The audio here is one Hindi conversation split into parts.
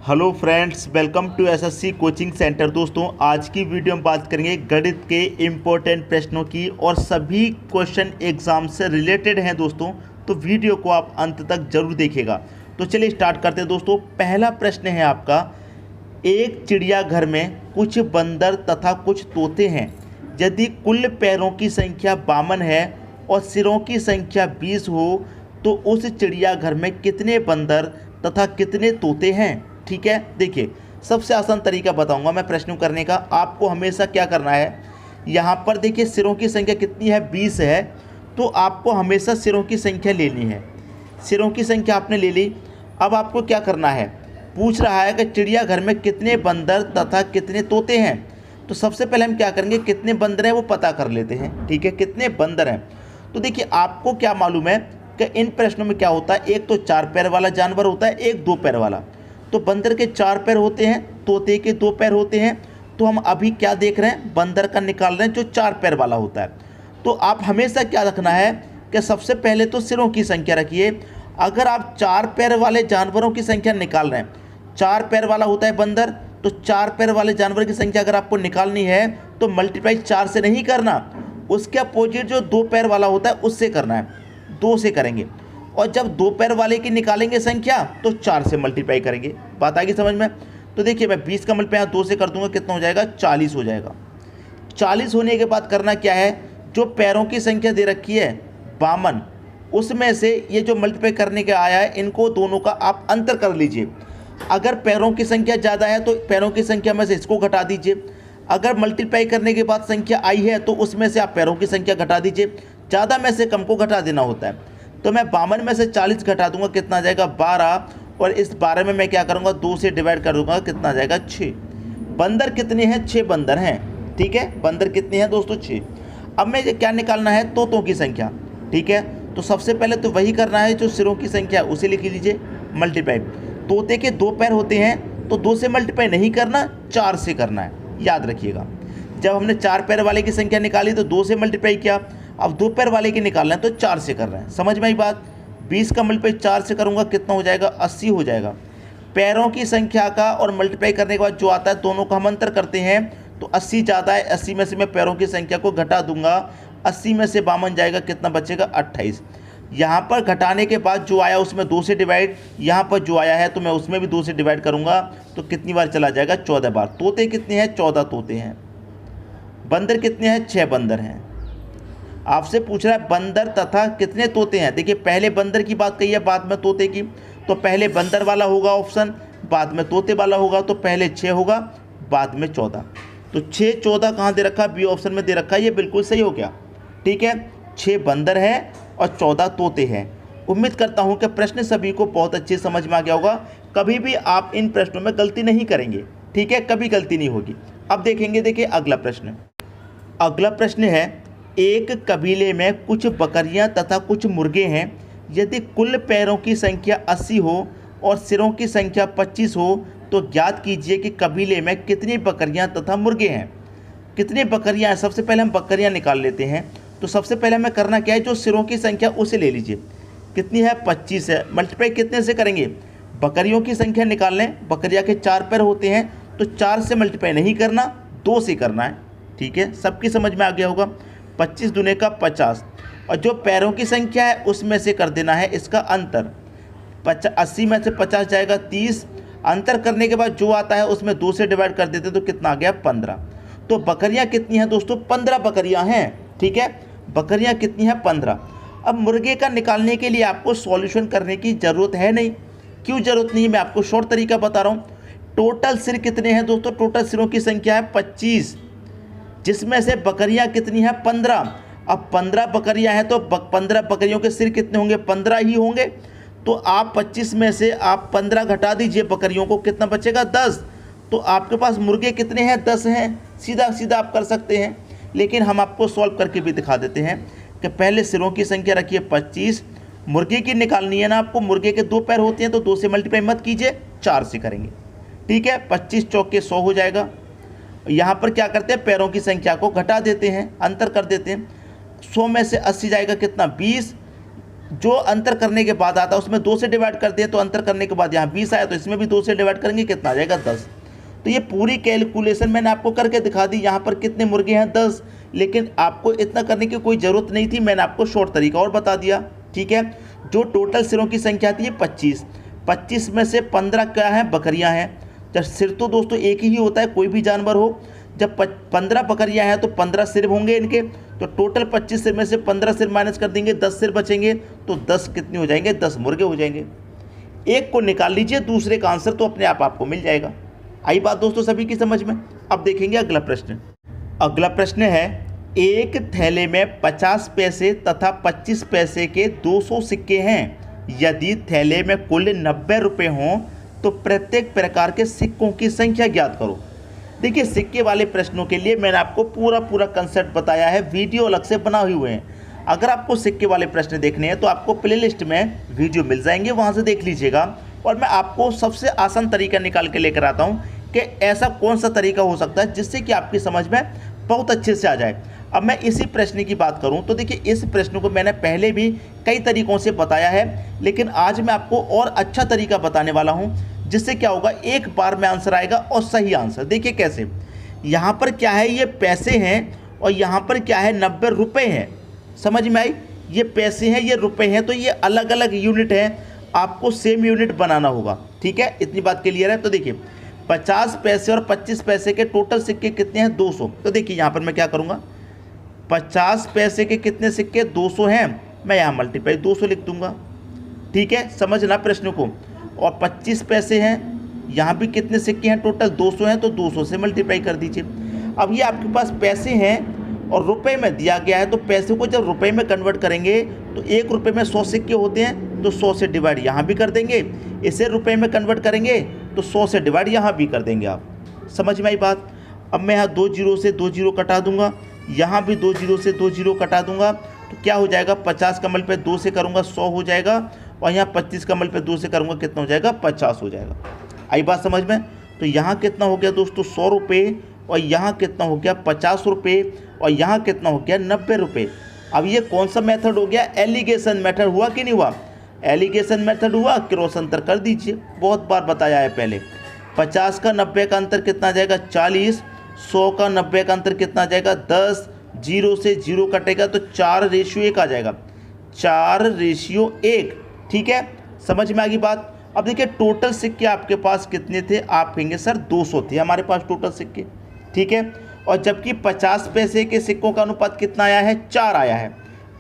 Hello friends, welcome to SSC coaching centre. दोस्तों, आज की वीडियो में बात करेंगे गणित के इम्पोर्टेंट प्रश्नों की और सभी क्वेश्चन एग्जाम से रिलेटेड हैं दोस्तों, तो वीडियो को आप अंत तक जरूर देखिएगा। तो चलिए स्टार्ट करते हैं दोस्तों। पहला प्रश्न है आपका, एक चिड़ियाघर में कुछ बंदर तथा कुछ तोते हैं। यदि कुल पैरों की संख्या 52 है और सिरों की संख्या 20 हो तो उस चिड़ियाघर में कितने बंदर तथा कितने तोते हैं। ठीक है, देखिए सबसे आसान तरीका बताऊंगा मैं प्रश्न करने का। आपको हमेशा क्या करना है, यहाँ पर देखिए सिरों की संख्या कितनी है, 20 है, तो आपको हमेशा सिरों की संख्या लेनी है। सिरों की संख्या आपने ले ली। अब आपको क्या करना है, पूछ रहा है कि चिड़ियाघर में कितने बंदर तथा कितने तोते हैं। तो सबसे पहले हम क्या करेंगे, कितने बंदर हैं वो पता कर लेते हैं। ठीक है, कितने बंदर हैं। तो देखिए आपको क्या मालूम है कि इन प्रश्नों में क्या होता है, एक तो 4 पैर वाला जानवर होता है, एक 2 पैर वाला। तो बंदर के 4 पैर होते हैं, तोते के 2 पैर होते हैं। तो हम अभी क्या देख रहे हैं, बंदर का निकाल रहे हैं जो 4 पैर वाला होता है। तो आप हमेशा क्या रखना है कि सबसे पहले तो सिरों की संख्या रखिए। अगर आप 4 पैर वाले जानवरों की संख्या निकाल रहे हैं, 4 पैर वाला होता है बंदर, तो 4 पैर वाले जानवर की संख्या अगर आपको निकालनी है तो मल्टीप्लाई 4 से नहीं करना, उसके अपोजिट जो 2 पैर वाला होता है उससे करना है, 2 से करेंगे। और जब 2 पैर वाले की निकालेंगे संख्या तो 4 से मल्टीप्लाई करेंगे। बात आ गई समझ में। तो देखिए मैं 20 का मल्टीप्लाई 2 से कर दूंगा, कितना हो जाएगा, 40 हो जाएगा। 40 होने के बाद करना क्या है, जो पैरों की संख्या दे रखी है 52, उसमें से ये जो मल्टीप्लाई करने का आया है, इनको दोनों का आप अंतर कर लीजिए। अगर पैरों की संख्या ज़्यादा है तो पैरों की संख्या में से इसको घटा दीजिए। अगर मल्टीप्लाई करने के बाद संख्या आई है तो उसमें से आप पैरों की संख्या घटा दीजिए। ज़्यादा में से कम को घटा देना होता है। तो मैं 52 में से 40 घटा दूंगा, कितना आ जाएगा, 12। और इस 12 में मैं क्या करूंगा, 2 से डिवाइड कर दूंगा, कितना आ जाएगा, 6। बंदर कितने हैं, 6 बंदर हैं। ठीक है, बंदर कितने हैं दोस्तों, 6। अब मैं क्या निकालना है, तोतों की संख्या। ठीक है, तो सबसे पहले तो वही करना है जो सिरों की संख्या है, उसे लिख लीजिए, मल्टीप्लाई। तोते के 2 पैर होते हैं तो 2 से मल्टीप्लाई नहीं करना, 4 से करना है, याद रखिएगा। जब हमने 4 पैर वाले की संख्या निकाली तो 2 से मल्टीप्लाई किया, अब 2 पैर वाले की निकालना है तो 4 से कर रहे हैं। समझ में आई बात। 20 का मल्टीप्लाई 4 से करूंगा, कितना हो जाएगा, 80 हो जाएगा। पैरों की संख्या का और मल्टीप्लाई करने के बाद जो आता है दोनों का हम अंतर करते हैं, तो 80 ज़्यादा है, 80 में से मैं पैरों की संख्या को घटा दूंगा, 80 में से 52 जाएगा, कितना बचेगा, 28। यहाँ पर घटाने के बाद जो आया उसमें 2 से डिवाइड, यहाँ पर जो आया है तो मैं उसमें भी 2 से डिवाइड करूँगा, तो कितनी बार चला जाएगा, 14 बार। तोते कितने हैं, 14 तोते हैं। बंदर कितने हैं, 6 बंदर हैं। आपसे पूछ रहा है बंदर तथा कितने तोते हैं। देखिए पहले बंदर की बात कही है, बाद में तोते की, तो पहले बंदर वाला होगा ऑप्शन, बाद में तोते वाला होगा, तो पहले 6 होगा, बाद में 14। तो 6 14 कहाँ दे रखा है, बी ऑप्शन में दे रखा है, ये बिल्कुल सही हो गया। ठीक है, 6 बंदर हैं और 14 तोते हैं। उम्मीद करता हूँ कि प्रश्न सभी को बहुत अच्छे समझ में आ गया होगा। कभी भी आप इन प्रश्नों में गलती नहीं करेंगे। ठीक है, कभी गलती नहीं होगी। अब देखेंगे, देखिए अगला प्रश्न। अगला प्रश्न है, एक कबीले में कुछ बकरियां तथा कुछ मुर्गे हैं। यदि कुल पैरों की संख्या 80 हो और सिरों की संख्या 25 हो तो ज्ञात कीजिए कि कबीले में कितनी बकरियां तथा मुर्गे हैं। कितनी बकरियां हैं, सबसे पहले हम बकरियां निकाल लेते हैं। तो सबसे पहले हमें करना क्या है, जो सिरों की संख्या उसे ले लीजिए, कितनी है, 25 है। मल्टीप्लाई कितने से करेंगे, बकरियों की संख्या निकाल लें। बकरियाँ के 4 पैर होते हैं तो 4 से मल्टीप्लाई नहीं करना, 2 से करना है। ठीक है, सबकी समझ में आ गया होगा। 25 दूने का 50, और जो पैरों की संख्या है उसमें से कर देना है इसका अंतर। 80 में से 50 जाएगा, 30। अंतर करने के बाद जो आता है उसमें 2 से डिवाइड कर देते तो कितना आ गया, 15। तो बकरियां कितनी हैं दोस्तों, 15 बकरियां हैं। ठीक है, बकरियां कितनी हैं, 15। अब मुर्गे का निकालने के लिए आपको सॉल्यूशन करने की ज़रूरत है नहीं। क्यों ज़रूरत नहीं है, मैं आपको शॉर्ट तरीका बता रहा हूँ। टोटल सिर कितने हैं दोस्तों, टोटल सिरों की संख्या है 25, जिसमें से बकरियां कितनी हैं, 15। अब 15 बकरियां हैं तो 15 बकरियों के सिर कितने होंगे, 15 ही होंगे। तो आप 25 में से आप 15 घटा दीजिए बकरियों को, कितना बचेगा, 10। तो आपके पास मुर्गे कितने हैं, 10 हैं। सीधा सीधा आप कर सकते हैं, लेकिन हम आपको सॉल्व करके भी दिखा देते हैं कि पहले सिरों की संख्या रखिए 25, मुर्गे की निकालनी है ना आपको। मुर्गे के 2 पैर होते हैं तो 2 से मल्टीप्लाई मत कीजिए, 4 से करेंगे। ठीक है, 25 चौके 100 हो जाएगा। यहाँ पर क्या करते हैं, पैरों की संख्या को घटा देते हैं, अंतर कर देते हैं। 100 में से 80 जाएगा, कितना, 20। जो अंतर करने के बाद आता है उसमें 2 से डिवाइड करते हैं, तो अंतर करने के बाद यहाँ 20 आया तो इसमें भी 2 से डिवाइड करेंगे, कितना आ जाएगा 10। तो ये पूरी कैलकुलेशन मैंने आपको करके दिखा दी। यहाँ पर कितने मुर्गे हैं 10, लेकिन आपको इतना करने की कोई ज़रूरत नहीं थी, मैंने आपको शॉर्ट तरीका और बता दिया। ठीक है, जो टोटल सिरों की संख्या आती है 25, 25 में से 15 क्या है, बकरियाँ हैं। जब सिर तो दोस्तों एक ही होता है, कोई भी जानवर हो, जब 15 बकरियाँ हैं तो 15 सिर होंगे इनके, तो टोटल 25 सिर में से 15 सिर माइनस कर देंगे, 10 सिर बचेंगे, तो 10 कितने हो जाएंगे, 10 मुर्गे हो जाएंगे। एक को निकाल लीजिए, दूसरे का आंसर तो अपने आप आपको मिल जाएगा। आई बात दोस्तों सभी की समझ में। अब देखेंगे अगला प्रश्न। अगला प्रश्न है, एक थैले में 50 पैसे तथा 25 पैसे के 200 सिक्के हैं। यदि थैले में कुल 90 रुपये हों तो प्रत्येक प्रकार के सिक्कों की संख्या ज्ञात करो। देखिए, सिक्के वाले प्रश्नों के लिए मैंने आपको पूरा कंसेप्ट बताया है, वीडियो अलग से बनाए हुए हैं। अगर आपको सिक्के वाले प्रश्न देखने हैं तो आपको प्लेलिस्ट में वीडियो मिल जाएंगे, वहाँ से देख लीजिएगा। और मैं आपको सबसे आसान तरीका निकाल के लेकर आता हूँ कि ऐसा कौन सा तरीका हो सकता है जिससे कि आपकी समझ में बहुत अच्छे से आ जाए। अब मैं इसी प्रश्न की बात करूं तो देखिए, इस प्रश्न को मैंने पहले भी कई तरीकों से बताया है, लेकिन आज मैं आपको और अच्छा तरीका बताने वाला हूं, जिससे क्या होगा, एक बार में आंसर आएगा और सही आंसर। देखिए कैसे, यहाँ पर क्या है, ये पैसे हैं, और यहाँ पर क्या है, 90 रुपये हैं। समझ में आई, ये पैसे हैं, ये रुपये हैं, तो ये अलग अलग यूनिट हैं, आपको सेम यूनिट बनाना होगा। ठीक है, इतनी बात क्लियर है। तो देखिए, 50 पैसे और 25 पैसे के टोटल सिक्के कितने हैं, 200। तो देखिए यहाँ पर मैं क्या करूँगा, 50 पैसे के कितने सिक्के, 200 हैं, मैं यहाँ मल्टीप्लाई 200 लिख दूंगा। ठीक है, समझना प्रश्न को। और 25 पैसे हैं, यहाँ भी कितने सिक्के हैं, टोटल 200 हैं, तो 200 से मल्टीप्लाई कर दीजिए। अब ये आपके पास पैसे हैं और रुपए में दिया गया है, तो पैसे को जब रुपए में कन्वर्ट करेंगे तो 1 रुपये में 100 सिक्के होते हैं, तो 100 से डिवाइड यहाँ भी कर देंगे। इसे रुपए में कन्वर्ट करेंगे तो 100 से डिवाइड यहाँ भी कर देंगे। आप समझ में आई बात। अब मैं यहाँ 2 जीरो से 2 जीरो कटा दूंगा, यहाँ भी 2 जीरो से 2 जीरो कटा दूंगा, तो क्या हो जाएगा, 50 का मल्टीप्लाई 2 से करूँगा 100 हो जाएगा, और यहाँ 25 का मल्टीप्लाई 2 से करूँगा कितना हो जाएगा, 50 हो जाएगा। आई बात समझ में। तो यहाँ कितना हो गया दोस्तों, 100 रुपये, और यहाँ कितना हो गया, 50 रुपये, और यहाँ कितना हो गया, 90 रुपये। अब ये कौन सा मेथड हो गया, एलिगेशन मेथड हुआ कि नहीं हुआ, एलिगेशन मेथड हुआ। क्रॉस अंतर कर दीजिए, बहुत बार बताया है पहले। 50 का 90 का अंतर कितना आ जाएगा, 40, 100 का 90 का अंतर कितना आ जाएगा, 10, 0 से 0 कटेगा तो 4:1 आ जाएगा, 4:1। ठीक है, समझ में आ गई बात। अब देखिए, टोटल सिक्के आपके पास कितने थे, आप कहेंगे सर 200 थे हमारे पास टोटल सिक्के। ठीक है, और जबकि 50 पैसे के सिक्कों का अनुपात कितना आया है, 4 आया है।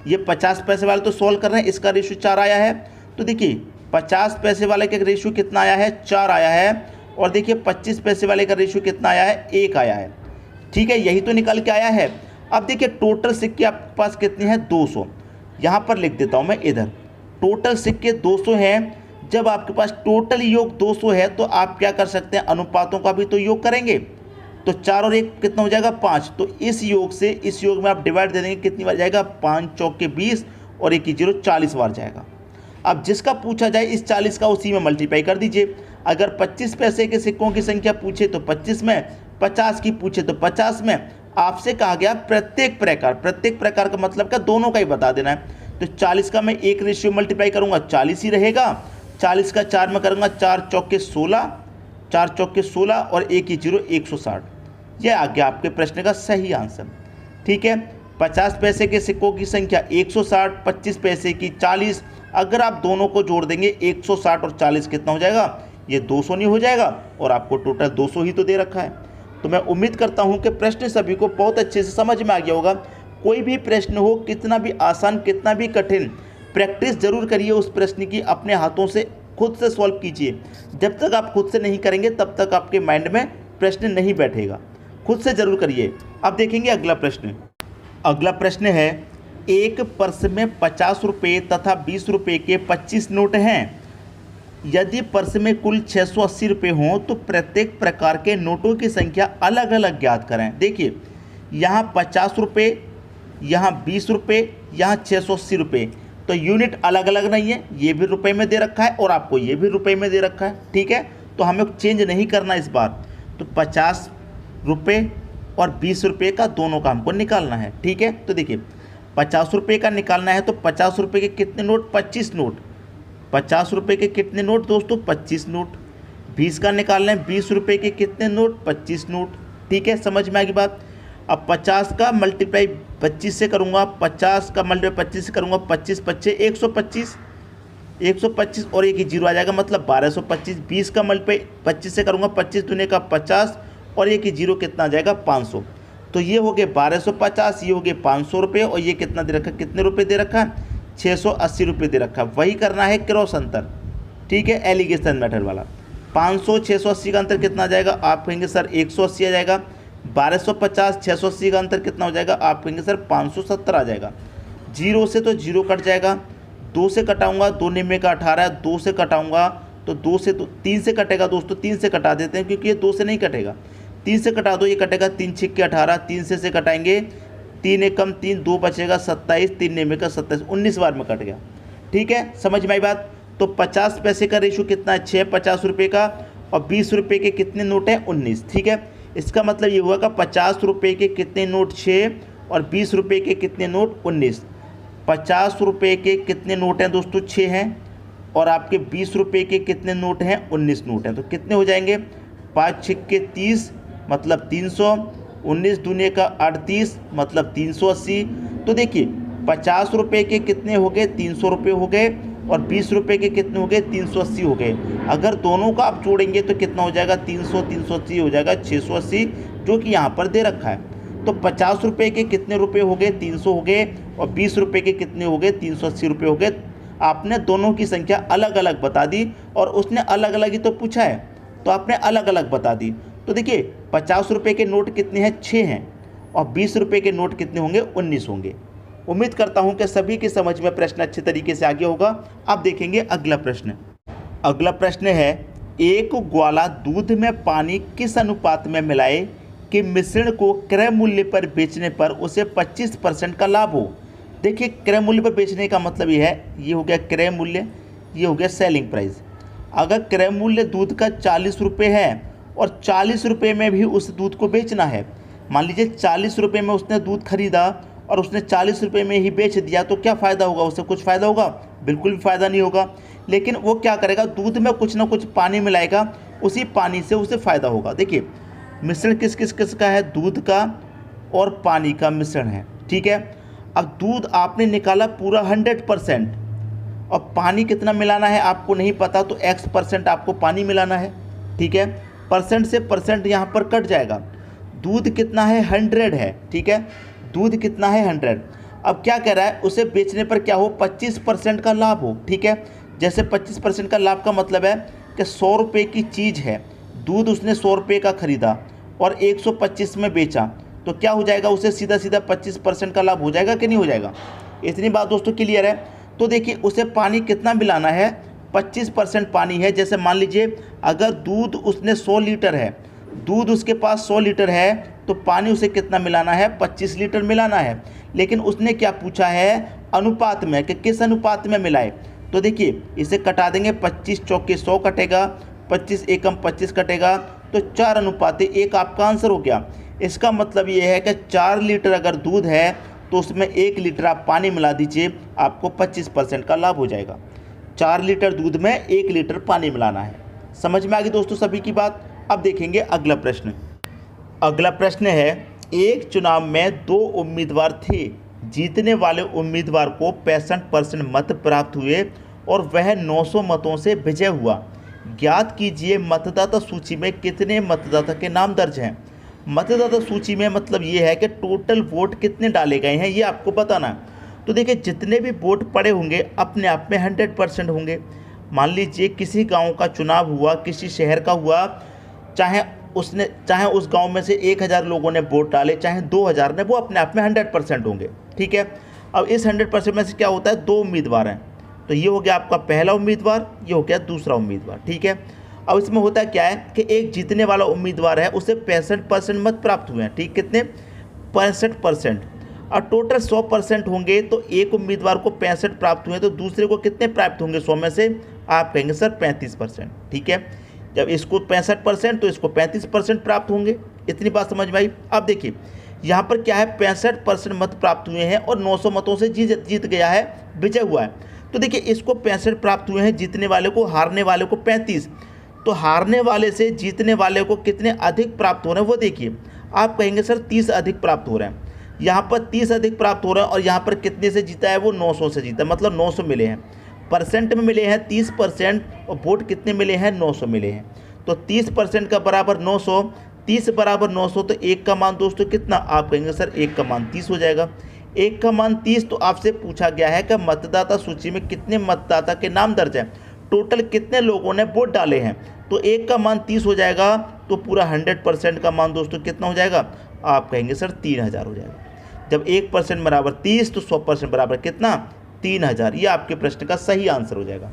ये 50 पैसे वाले तो सॉल्व कर रहे हैं, इसका रेशियो 4 आया है। तो देखिए, 50 पैसे वाले का रेशियो कितना आया है, 4 आया है, और देखिए 25 पैसे वाले का रेशियो कितना आया है, 1 आया है। ठीक है, यही तो निकल के आया है। अब देखिए, टोटल सिक्के आपके पास कितने हैं, 200। यहाँ पर लिख देता हूँ मैं, इधर टोटल सिक्के 200 हैं। जब आपके पास टोटल योग 200 है तो आप क्या कर सकते हैं, अनुपातों का भी तो योग करेंगे। तो 4 और 1 कितना हो जाएगा, 5। तो इस योग से इस योग में आप डिवाइड दे देंगे, कितनी बार जाएगा, 5 चौके 20, और 1 की 0, 40 बार जाएगा। अब जिसका पूछा जाए, इस 40 का उसी में मल्टीप्लाई कर दीजिए। अगर 25 पैसे के सिक्कों की संख्या पूछे तो 25 में, 50 की पूछे तो 50 में। आपसे कहा गया प्रत्येक प्रकार का मतलब क्या, दोनों का ही बता देना है। तो 40 का मैं 1 रेशियो मल्टीप्लाई करूँगा, 40 ही रहेगा। 40 का 4 में करूँगा, 4 चौके 16, 4 चौके 16, और 1 की 0, 160। यह आ गया आपके प्रश्न का सही आंसर। ठीक है, 50 पैसे के सिक्कों की संख्या 160, 25 पैसे की 40। अगर आप दोनों को जोड़ देंगे, 160 और 40 कितना हो जाएगा, ये 200 नहीं हो जाएगा, और आपको टोटल 200 ही तो दे रखा है। तो मैं उम्मीद करता हूं कि प्रश्न सभी को बहुत अच्छे से समझ में आ गया होगा। कोई भी प्रश्न हो, कितना भी आसान कितना भी कठिन, प्रैक्टिस जरूर करिए उस प्रश्न की, अपने हाथों से खुद से सॉल्व कीजिए। जब तक आप खुद से नहीं करेंगे तब तक आपके माइंड में प्रश्न नहीं बैठेगा। खुद से जरूर करिए। अब देखेंगे अगला प्रश्न। अगला प्रश्न है, एक पर्स में 50 रुपये तथा 20 रुपये के 25 नोट हैं। यदि पर्स में कुल 680 रुपये हों तो प्रत्येक प्रकार के नोटों की संख्या अलग अलग ज्ञात करें। देखिए, यहाँ 50 रुपये, यहाँ 20 रुपये, यहाँ 680 रुपये, तो यूनिट अलग अलग नहीं है। ये भी रुपए में दे रखा है और आपको ये भी रुपए में दे रखा है। ठीक है, तो हमें चेंज नहीं करना इस बार। तो 50 रुपये और 20 रुपये का दोनों का हमको निकालना है। ठीक है, तो देखिए, ₹50 का निकालना है तो ₹50 के कितने नोट? 25 नोट। ₹50 के कितने नोट दोस्तों? 25 नोट। 20 का निकालना है, ₹20 के कितने नोट? 25 नोट। ठीक है, समझ में आ गई बात। अब 50 का मल्टीप्लाई 25 से करूँगा, 50 का मल्टीप्लाई 25 से करूँगा, 25 पच्चे 125, 125 और एक ही जीरो आ जाएगा, मतलब 1225। 20 का मल्टीप्लाई 25 से करूँगा, 25 दूने का 50 और एक ही जीरो कितना आ जाएगा? 500। तो ये हो गए 1250, ये हो गए ₹500 और ये कितना दे रखा है? कितने रुपये दे रखा है? ₹680 दे रखा है। वही करना है क्रॉस अंतर, ठीक है, एलिगेशन मेथड वाला। 500 680 का अंतर कितना आ जाएगा? आप कहेंगे सर 180 आ जाएगा। 1250 680 का अंतर कितना हो जाएगा? आप कहेंगे सर 570 आ जाएगा। जीरो से तो जीरो कट जाएगा, 2 से कटाऊंगा, 2 निम्मे का 18, 2 से कटाऊंगा तो 2 से तो 3 से कटेगा दोस्तों, 3 से कटा देते हैं क्योंकि ये 2 से नहीं कटेगा। 3 से कटा दो, ये कटेगा 3 छिक्के 18, 3 से कटाएंगे, 3 एक कम 3, 2 बचेगा 27, 3 निम्मे का 27, 19 बार में कट गया। ठीक है, समझ में आई बात। तो 50 पैसे का रेशो कितना है? 6 ₹50 का, और ₹20 के कितने नोट हैं? 19। ठीक है, इसका मतलब ये हुआ कि ₹50 के कितने नोट? 6 और ₹20 के कितने नोट? 19। ₹50 के कितने नोट हैं दोस्तों? 6 हैं, और आपके ₹20 के कितने नोट हैं? 19 नोट हैं। तो कितने हो जाएंगे? 5 छिक्के 30 मतलब 300, 19 दूने का 38 मतलब 380। तो देखिए ₹50 के कितने हो गए? ₹300 हो गए, और ₹20 के कितने हो गए? 380 हो गए। अगर दोनों का आप जोड़ेंगे तो कितना हो जाएगा? 300 380 हो जाएगा 680, जो कि यहाँ पर दे रखा है। तो ₹50 के कितने रुपए हो गए? 300 हो गए, और ₹20 के कितने हो गए? 380 रुपये हो गए। आपने दोनों की संख्या अलग अलग बता दी, और उसने अलग अलग ही तो पूछा है, तो आपने अलग अलग बता दी। तो देखिए ₹50 के नोट कितने हैं? 6 हैं, और ₹20 के नोट कितने होंगे? 19 होंगे। उम्मीद करता हूं कि सभी की समझ में प्रश्न अच्छे तरीके से आ गया होगा। अब देखेंगे अगला प्रश्न। अगला प्रश्न है, एक ग्वाला दूध में पानी किस अनुपात में मिलाए कि मिश्रण को क्रय मूल्य पर बेचने पर उसे 25% का लाभ हो। देखिए क्रय मूल्य पर बेचने का मतलब ये है, ये हो गया क्रय मूल्य, ये हो गया सेलिंग प्राइस। अगर क्रय मूल्य दूध का 40 रुपये है और 40 रुपये में भी उस दूध को बेचना है, मान लीजिए 40 रुपये में उसने दूध खरीदा और उसने 40 रुपये में ही बेच दिया, तो क्या फ़ायदा होगा? उससे कुछ फ़ायदा होगा? बिल्कुल भी फ़ायदा नहीं होगा। लेकिन वो क्या करेगा? दूध में कुछ ना कुछ पानी मिलाएगा, उसी पानी से उसे फ़ायदा होगा। देखिए मिश्रण किस किस किस का है? दूध का और पानी का मिश्रण है। ठीक है, अब दूध आपने निकाला पूरा 100%, और पानी कितना मिलाना है आपको नहीं पता, तो X% आपको पानी मिलाना है। ठीक है, परसेंट से परसेंट यहाँ पर कट जाएगा। दूध कितना है? 100 है। ठीक है, दूध कितना है? 100। अब क्या कह रहा है? उसे बेचने पर क्या हो? 25% का लाभ हो। ठीक है, जैसे 25% का लाभ का मतलब है कि 100 रुपये की चीज़ है, दूध उसने 100 रुपये का खरीदा और 125 में बेचा, तो क्या हो जाएगा? उसे सीधा सीधा 25% का लाभ हो जाएगा कि नहीं हो जाएगा? इतनी बात दोस्तों क्लियर है। तो देखिए उसे पानी कितना मिलाना है? 25% पानी है। जैसे मान लीजिए अगर दूध उसने 100 लीटर है, दूध उसके पास 100 लीटर है, तो पानी उसे कितना मिलाना है? 25 लीटर मिलाना है। लेकिन उसने क्या पूछा है? अनुपात में, कि किस अनुपात में मिलाए। तो देखिए इसे कटा देंगे, 25 चौके 100 कटेगा, 25 एकम 25 कटेगा, तो 4:1 आपका आंसर हो गया। इसका मतलब ये है कि 4 लीटर अगर दूध है तो उसमें 1 लीटर आप पानी मिला दीजिए, आपको 25% का लाभ हो जाएगा। 4 लीटर दूध में 1 लीटर पानी मिलाना है। समझ में आ गई दोस्तों सभी की बात। अब देखेंगे अगला प्रश्न। अगला प्रश्न है, एक चुनाव में 2 उम्मीदवार थे, जीतने वाले उम्मीदवार को 65% मत प्राप्त हुए और वह 900 मतों से विजय हुआ। ज्ञात कीजिए मतदाता सूची में कितने मतदाता के नाम दर्ज हैं। मतदाता सूची में मतलब ये है कि टोटल वोट कितने डाले गए हैं, ये आपको बताना है। तो देखिए जितने भी वोट पड़े होंगे अपने आप में 100% होंगे। मान लीजिए किसी गांव का चुनाव हुआ, किसी शहर का हुआ, चाहे उस गांव में से 1000 लोगों ने वोट डाले, चाहे 2000 ने, वो अपने आप में 100% होंगे। ठीक है, अब इस 100% में से क्या होता है? 2 उम्मीदवार हैं, तो ये हो गया आपका पहला उम्मीदवार, ये हो गया दूसरा उम्मीदवार। ठीक है, अब इसमें होता क्या है कि एक जीतने वाला उम्मीदवार है, उसे 65% मत प्राप्त हुए हैं। ठीक, कितने? 65%। और टोटल 100% होंगे, तो एक उम्मीदवार को 65 प्राप्त हुए, तो दूसरे को कितने प्राप्त होंगे 100 में से? आप कहेंगे सर 35%। ठीक है, जब इसको 65% तो इसको 35% प्राप्त होंगे। इतनी बात समझ में आई। अब देखिए यहाँ पर क्या है 65% मत प्राप्त हुए हैं और 900 मतों से जीत गया है, विजय हुआ है। तो देखिए इसको 65 प्राप्त हुए हैं, जीतने वाले को, हारने वाले को 35। तो हारने वाले से जीतने वाले को कितने अधिक प्राप्त हो रहे हैं वो देखिए। आप कहेंगे सर 30 अधिक प्राप्त हो रहे हैं, यहाँ पर 30 अधिक प्राप्त हो रहे हैं और यहाँ पर कितने से जीता है वो 900 से जीता, मतलब 900 मिले हैं। परसेंट में मिले हैं 30% और वोट कितने मिले हैं 900 मिले हैं। तो 30% का बराबर 900, 30 बराबर 900, तो 1 का मान दोस्तों कितना, आप कहेंगे सर 1 का मान 30 हो जाएगा। 1 का मान 30। तो आपसे पूछा गया है कि मतदाता सूची में कितने मतदाता के नाम दर्ज हैं, टोटल कितने लोगों ने वोट डाले हैं। तो 1 का मान 30 हो जाएगा, तो पूरा 100% का मान दोस्तों कितना हो जाएगा, आप कहेंगे सर 3000 हो जाएगा। जब 1% बराबर 30 तो 100% बराबर कितना, 3000। ये आपके प्रश्न का सही आंसर हो जाएगा।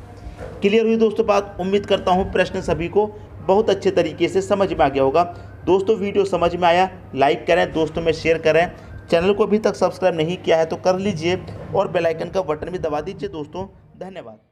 क्लियर हुई दोस्तों बात। उम्मीद करता हूँ प्रश्न सभी को बहुत अच्छे तरीके से समझ में आ गया होगा। दोस्तों वीडियो समझ में आया लाइक करें, दोस्तों में शेयर करें, चैनल को अभी तक सब्सक्राइब नहीं किया है तो कर लीजिए और बेल आइकन का बटन भी दबा दीजिए दोस्तों। धन्यवाद।